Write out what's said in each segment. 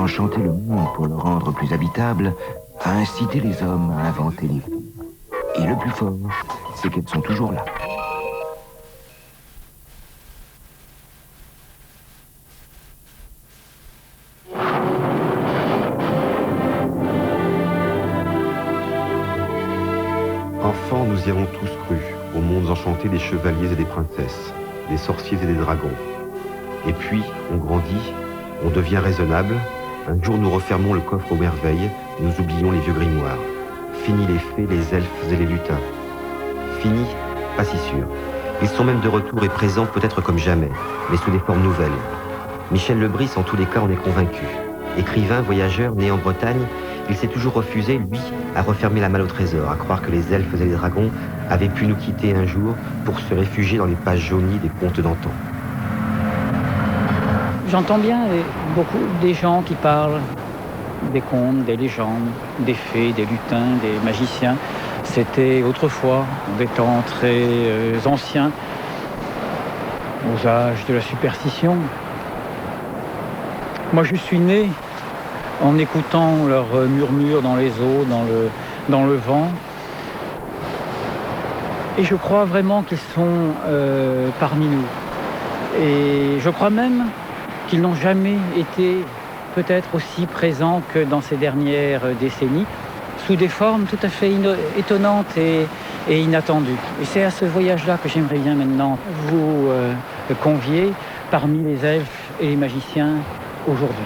enchanter le monde pour le rendre plus habitable, a incité les hommes à inventer les fées. Et le plus fort, c'est qu'elles sont toujours là. Enfants, nous y avons tous cru, aux mondes enchantés des chevaliers et des princesses, des sorciers et des dragons. Et puis, on grandit, on devient raisonnable. Un jour, nous refermons le coffre aux merveilles et nous oublions les vieux grimoires. Fini les fées, les elfes et les lutins. Fini, pas si sûr. Ils sont même de retour et présents peut-être comme jamais, mais sous des formes nouvelles. Michel Lebris, en tous les cas, en est convaincu. Écrivain, voyageur, né en Bretagne, il s'est toujours refusé, lui, à refermer la malle au trésor, à croire que les elfes et les dragons avaient pu nous quitter un jour pour se réfugier dans les pages jaunies des contes d'antan. J'entends bien beaucoup des gens qui parlent des contes, des légendes, des fées, des lutins, des magiciens. C'était autrefois, des temps très anciens, aux âges de la superstition. Moi, je suis né en écoutant leurs murmures dans les eaux, dans le vent. Et je crois vraiment qu'ils sont parmi nous. Et je crois même qu'ils n'ont jamais été peut-être aussi présents que dans ces dernières décennies, sous des formes tout à fait étonnantes et inattendues. Et c'est à ce voyage-là que j'aimerais bien maintenant vous convier parmi les elfes et les magiciens aujourd'hui.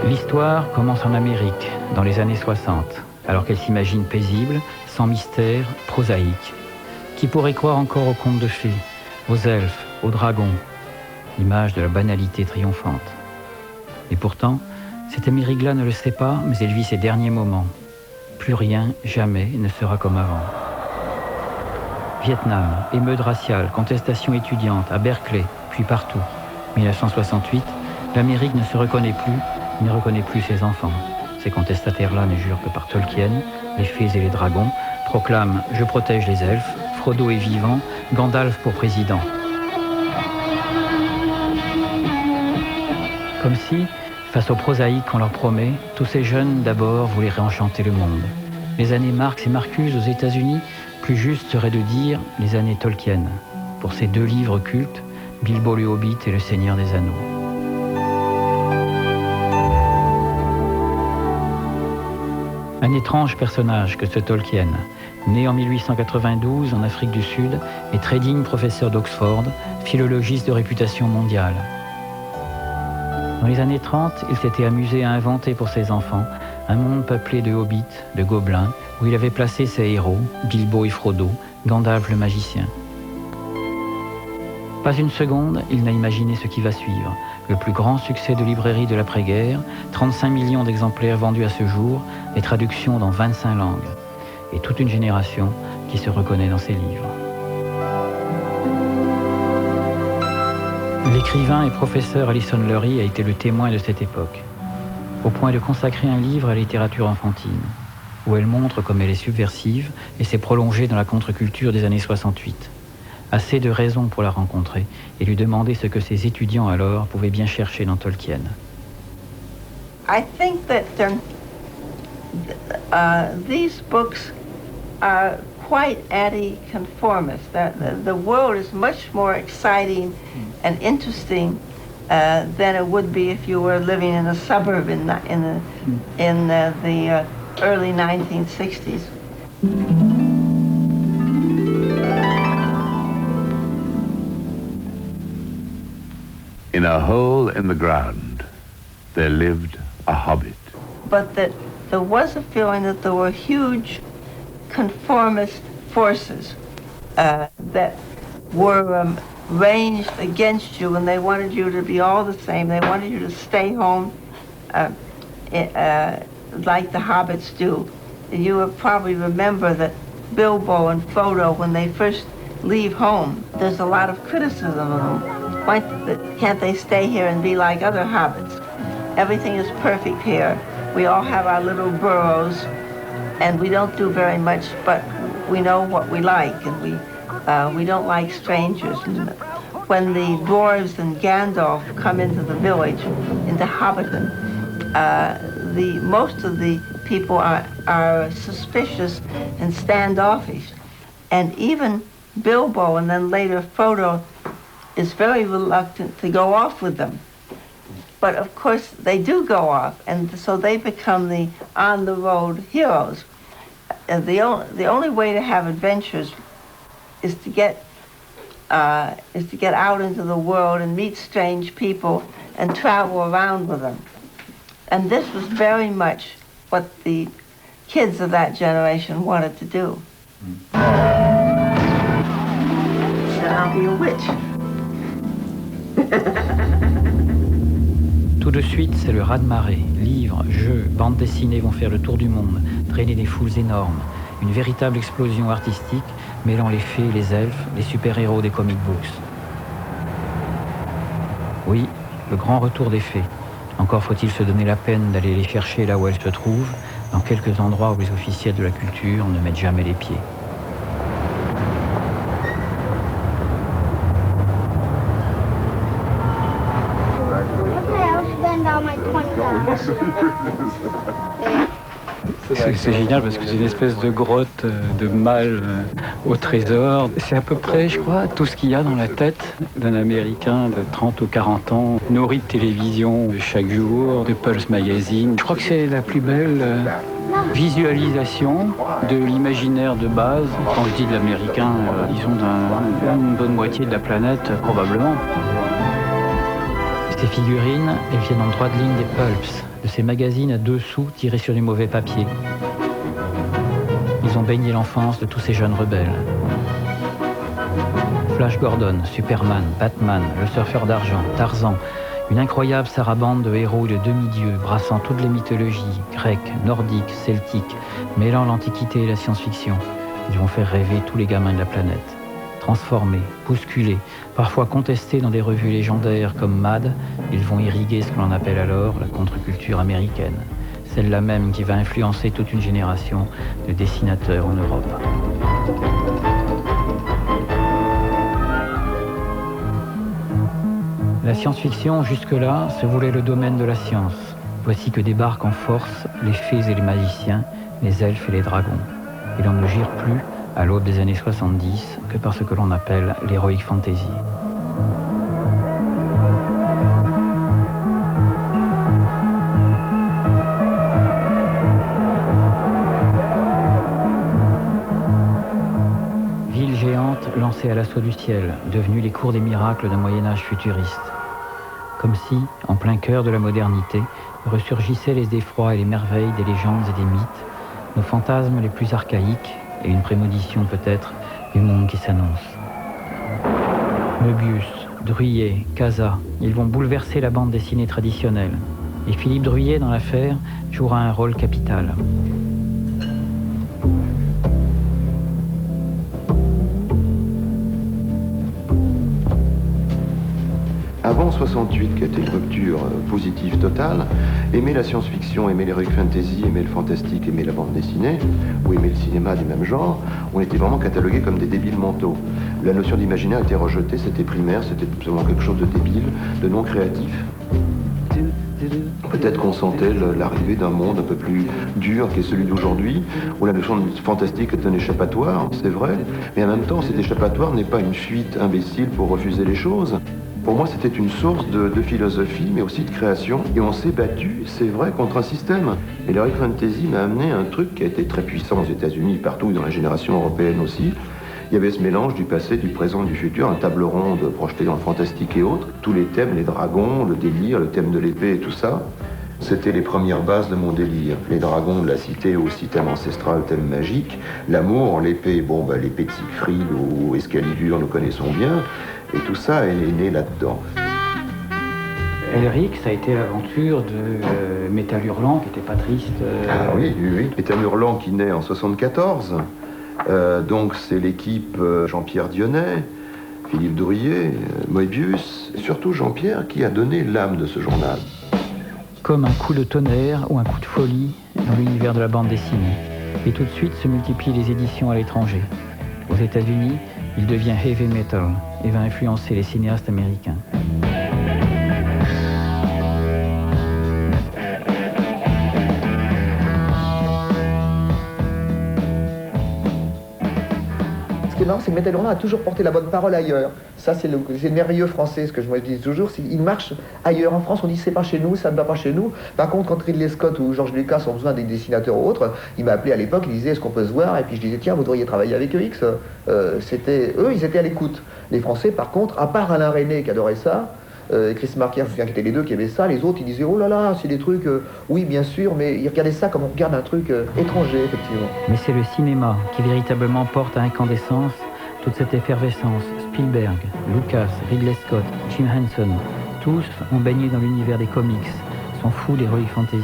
L'histoire commence en Amérique, dans les années 60, alors qu'elle s'imagine paisible, sans mystère, prosaïque. Qui pourrait croire encore aux contes de fées, aux elfes, aux dragons, l'image de la banalité triomphante. Et pourtant, cette Amérique-là ne le sait pas, mais elle vit ses derniers moments. Plus rien, jamais, ne sera comme avant. Vietnam, émeute raciale, contestation étudiante, à Berkeley, puis partout. 1968, l'Amérique ne se reconnaît plus, ne reconnaît plus ses enfants. Ces contestataires-là ne jurent que par Tolkien, les fées et les dragons, proclament « Je protège les elfes », Frodo est vivant, Gandalf pour président. Comme si, face au prosaïque qu'on leur promet, tous ces jeunes d'abord voulaient réenchanter le monde. Les années Marx et Marcuse aux États-Unis, plus juste serait de dire les années Tolkien, pour ces deux livres cultes, Bilbo le Hobbit et Le Seigneur des Anneaux. Un étrange personnage que ce Tolkien, né en 1892 en Afrique du Sud et très digne professeur d'Oxford, philologiste de réputation mondiale. Dans les années 30, il s'était amusé à inventer pour ses enfants un monde peuplé de hobbits, de gobelins, où il avait placé ses héros, Bilbo et Frodo, Gandalf le magicien. Pas une seconde, il n'a imaginé ce qui va suivre. Le plus grand succès de librairie de l'après-guerre, 35 millions d'exemplaires vendus à ce jour, des traductions dans 25 langues. Et toute une génération qui se reconnaît dans ses livres. L'écrivain et professeur Alison Lurie a été le témoin de cette époque, au point de consacrer un livre à la littérature enfantine, où elle montre comme elle est subversive et s'est prolongée dans la contre-culture des années 68. Assez de raisons pour la rencontrer et lui demander ce que ses étudiants alors pouvaient bien chercher dans Tolkien. I think that these books are quite anti-conformist. The world is much more exciting and interesting than it would be if you were living in a suburb in the early 1960s. In a hole in the ground, there lived a hobbit. But that there was a feeling that there were huge conformist forces that were ranged against you, and they wanted you to be all the same. They wanted you to stay home like the hobbits do. You will probably remember that Bilbo and Frodo, when they first leave home, there's a lot of criticism of them. can't they stay here and be like other hobbits? Everything is perfect here. We all have our little burrows, and we don't do very much, but we know what we like, and we don't like strangers. And when the dwarves and Gandalf come into the village, into Hobbiton, most of the people are suspicious and standoffish, and even Bilbo and then later Frodo is very reluctant to go off with them. But of course they do go off, and so they become the on-the-road heroes. And the only way to have adventures is to get out into the world and meet strange people and travel around with them. And this was very much what the kids of that generation wanted to do. And I'll be a witch. Tout de suite, c'est le raz-de-marée. Livres, jeux, bandes dessinées vont faire le tour du monde, traîner des foules énormes. Une véritable explosion artistique mêlant les fées, les elfes, les super-héros des comic books. Oui, le grand retour des fées. Encore faut-il se donner la peine d'aller les chercher là où elles se trouvent, dans quelques endroits où les officiels de la culture ne mettent jamais les pieds. C'est génial parce que c'est une espèce de grotte de mal au trésor. C'est à peu près, je crois, tout ce qu'il y a dans la tête d'un Américain de 30 ou 40 ans, nourri de télévision chaque jour, de Pulse Magazine. Je crois que c'est la plus belle visualisation de l'imaginaire de base. Quand je dis de l'Américain, disons d'une bonne moitié de la planète, probablement. Ces figurines, elles viennent en droite ligne des pulps, de ces magazines à 2 sous tirés sur du mauvais papier. Ils ont baigné l'enfance de tous ces jeunes rebelles. Flash Gordon, Superman, Batman, le surfeur d'argent, Tarzan, une incroyable sarabande de héros et de demi-dieux brassant toutes les mythologies, grecques, nordiques, celtiques, mêlant l'antiquité et la science-fiction. Ils vont faire rêver tous les gamins de la planète. Transformés, bousculés, parfois contestés dans des revues légendaires comme Mad, ils vont irriguer ce que l'on appelle alors la contre-culture américaine, celle-là même qui va influencer toute une génération de dessinateurs en Europe. La science-fiction, jusque-là, se voulait le domaine de la science. Voici que débarquent en force les fées et les magiciens, les elfes et les dragons. Et l'on ne gire plus, à l'aube des années 70, que par ce que l'on appelle l'heroic fantasy. Ville géante lancée à l'assaut du ciel, devenue les cours des miracles d'un Moyen-Âge futuriste. Comme si, en plein cœur de la modernité, ressurgissaient les effrois et les merveilles des légendes et des mythes, nos fantasmes les plus archaïques, et une prémonition peut-être du monde qui s'annonce. Möbius, Druillet, Casa, ils vont bouleverser la bande dessinée traditionnelle. Et Philippe Druillet, dans l'affaire, jouera un rôle capital. Avant 68, qui a été une rupture positive totale, aimer la science-fiction, aimer l'heroic fantasy, aimer le fantastique, aimer la bande dessinée, ou aimer le cinéma du même genre, on était vraiment catalogués comme des débiles mentaux. La notion d'imaginaire était rejetée, c'était primaire, c'était absolument quelque chose de débile, de non créatif. Peut-être qu'on sentait l'arrivée d'un monde un peu plus dur qu'est celui d'aujourd'hui, où la notion de fantastique est un échappatoire, c'est vrai, mais en même temps, cet échappatoire n'est pas une fuite imbécile pour refuser les choses. Pour moi, c'était une source de philosophie, mais aussi de création. Et on s'est battu, c'est vrai, contre un système. Et l'heroic fantasy m'a amené un truc qui a été très puissant aux États-Unis, partout, dans la génération européenne aussi. Il y avait ce mélange du passé, du présent, du futur, un table ronde projetée dans le fantastique et autres. Tous les thèmes, les dragons, le délire, le thème de l'épée et tout ça. C'était les premières bases de mon délire. Les dragons de la cité, aussi thème ancestral, thème magique. L'amour, l'épée, l'épée de Siegfried ou Excalibur, nous connaissons bien. Et tout ça, elle est née là-dedans. Elric, ça a été l'aventure de Métal Hurlant, qui n'était pas triste. Ah oui. Métal Hurlant qui naît en 74. Donc c'est l'équipe Jean-Pierre Dionnet. Philippe Dourier, Moebius, et surtout Jean-Pierre qui a donné l'âme de ce journal. Comme un coup de tonnerre ou un coup de folie dans l'univers de la bande dessinée. Et tout de suite se multiplient les éditions à l'étranger. Aux États-Unis, il devient heavy metal et va influencer les cinéastes américains. Ce qui est marrant, c'est que Mitterrand a toujours porté la bonne parole ailleurs. Ça, c'est le merveilleux français, ce que je me dis toujours, c'est qu'il marche ailleurs. En France, on dit c'est pas chez nous, ça ne va pas chez nous. Par contre, quand Ridley Scott ou George Lucas ont besoin des dessinateurs ou autres, il m'a appelé à l'époque, il disait est-ce qu'on peut se voir? Et puis je disais tiens, vous devriez travailler avec EX. Eux, ils étaient à l'écoute. Les Français, par contre, à part Alain Resnais qui adorait ça, Chris Marker, je me souviens qui étaient les deux qui aimaient ça, les autres ils disaient oh là là, c'est des trucs, oui bien sûr, mais ils regardaient ça comme on regarde un truc étranger, effectivement. Mais c'est le cinéma qui véritablement porte à incandescence toute cette effervescence. Spielberg, Lucas, Ridley Scott, Jim Henson, tous ont baigné dans l'univers des comics, sont fous d'heroic fantasy.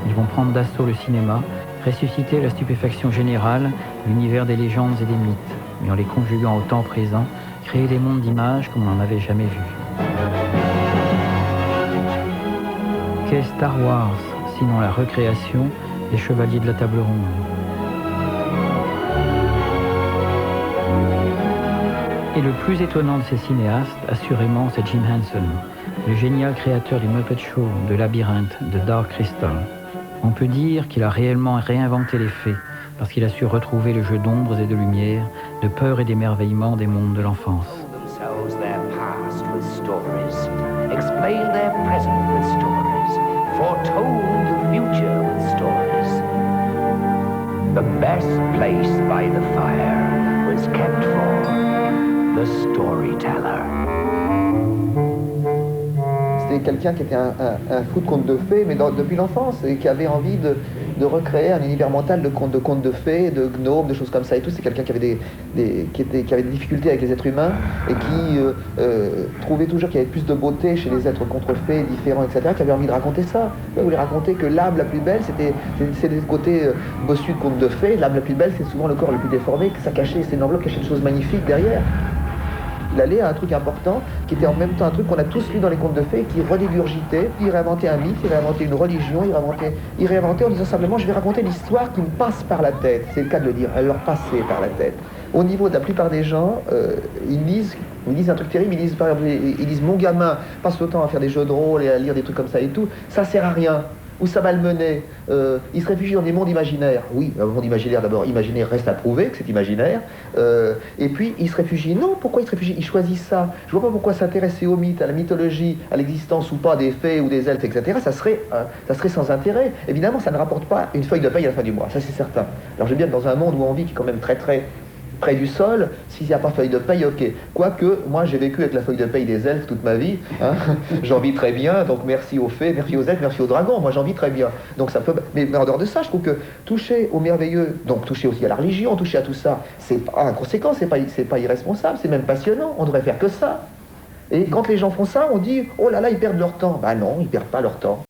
Ils vont prendre d'assaut le cinéma, ressusciter la stupéfaction générale, l'univers des légendes et des mythes, mais en les conjuguant au temps présent, créer des mondes d'images comme on n'en avait jamais vu. Qu'est Star Wars, sinon la recréation des Chevaliers de la Table Ronde? Et le plus étonnant de ces cinéastes, assurément, c'est Jim Henson, le génial créateur du Muppet Show, de Labyrinthe, de Dark Crystal. On peut dire qu'il a réellement réinventé les faits, parce qu'il a su retrouver le jeu d'ombres et de lumière, de peur et d'émerveillement des mondes de l'enfance. The best place by the fire was kept for the storyteller. C'était quelqu'un qui était un fou de contes de fées, mais depuis l'enfance, et qui avait envie de recréer un univers mental de contes de fées, de gnomes, de choses comme ça et tout. C'est quelqu'un qui avait qui avait des difficultés avec les êtres humains et qui trouvait toujours qu'il y avait plus de beauté chez les êtres contrefaites, différents, etc., qui avait envie de raconter ça. Il voulait raconter que l'âme la plus belle, c'est le côté bossu de contes de fées. L'âme la plus belle, c'est souvent le corps le plus déformé, que ça cachait, c'est une enveloppe qui cachait des choses magnifiques derrière. Il allait à un truc important, qui était en même temps un truc qu'on a tous lu dans les contes de fées, qui redégurgitait, il réinventait un mythe, il réinventait une religion, il réinventait en disant simplement je vais raconter l'histoire qui me passe par la tête. C'est le cas de le dire, elle leur passait par la tête. Au niveau de la plupart des gens, ils lisent un truc terrible, ils disent mon gamin passe le temps à faire des jeux de rôle et à lire des trucs comme ça et tout, ça sert à rien. Où ça va le mener? Il se réfugie dans des mondes imaginaires. Oui, un monde imaginaire d'abord, imaginaire reste à prouver que c'est imaginaire. Et puis il se réfugie. Non, pourquoi il se réfugie? Il choisit ça. Je vois pas pourquoi s'intéresser aux mythes, à la mythologie, à l'existence ou pas des fées ou des elfes, etc. Ça serait sans intérêt. Évidemment, ça ne rapporte pas une feuille de paye à la fin du mois, ça c'est certain. Alors je veux bien être dans un monde où on vit qui est quand même très près du sol, s'il n'y a pas feuille de paye, ok. Quoique, moi j'ai vécu avec la feuille de paye des elfes toute ma vie, hein. J'en vis très bien, donc merci aux fées, merci aux elfes, merci aux dragons, moi j'en vis très bien. Donc ça peut... Mais en dehors de ça, je trouve que toucher au merveilleux, donc toucher aussi à la religion, toucher à tout ça, c'est pas inconséquent, c'est pas irresponsable, c'est même passionnant, on devrait faire que ça. Et quand les gens font ça, on dit, oh là là, ils perdent leur temps. Bah non, ils perdent pas leur temps.